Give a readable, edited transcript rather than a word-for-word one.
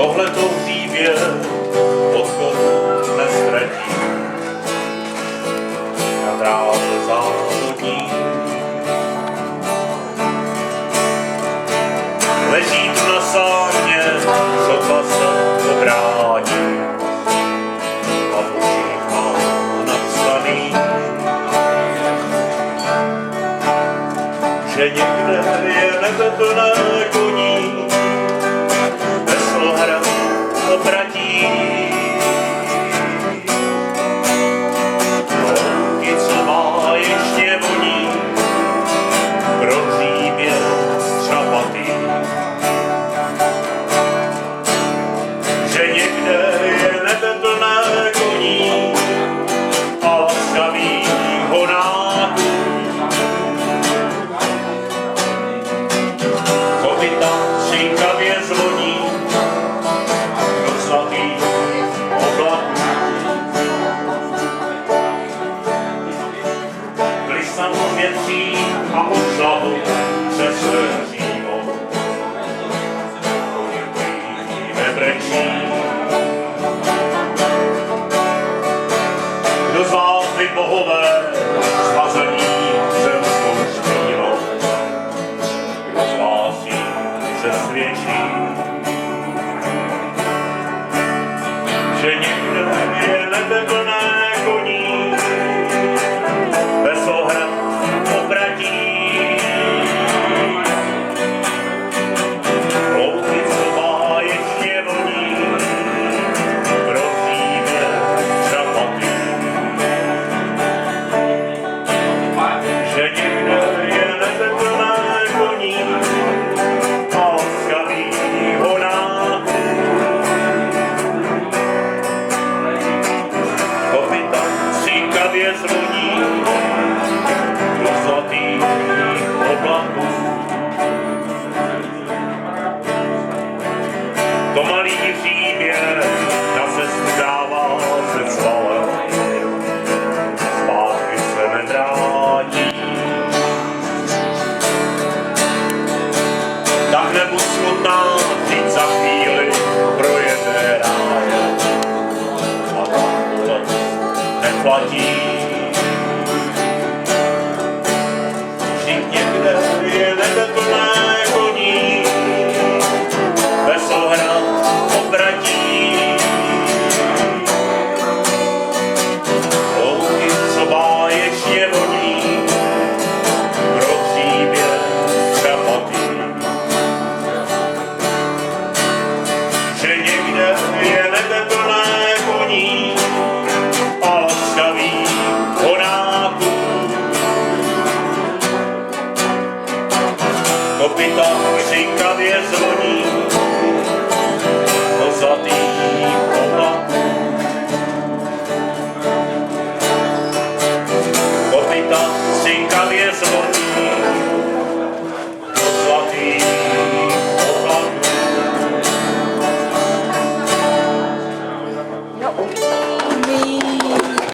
tohleto hřívě odchodu nestratí. Na dráze závodní leží tu na sáně, sotva se obrání a v uších má napsaný, že někde je nebe plné koní, veslo hra opratí. Louky, co má ještě voní, pro hřívě střapatý. Že někde je nebe plné koní a laskavých honáků. Kopyta šinkavě zvoní do zlatých oblaků. Klisanou větří a od hlavu se slzí.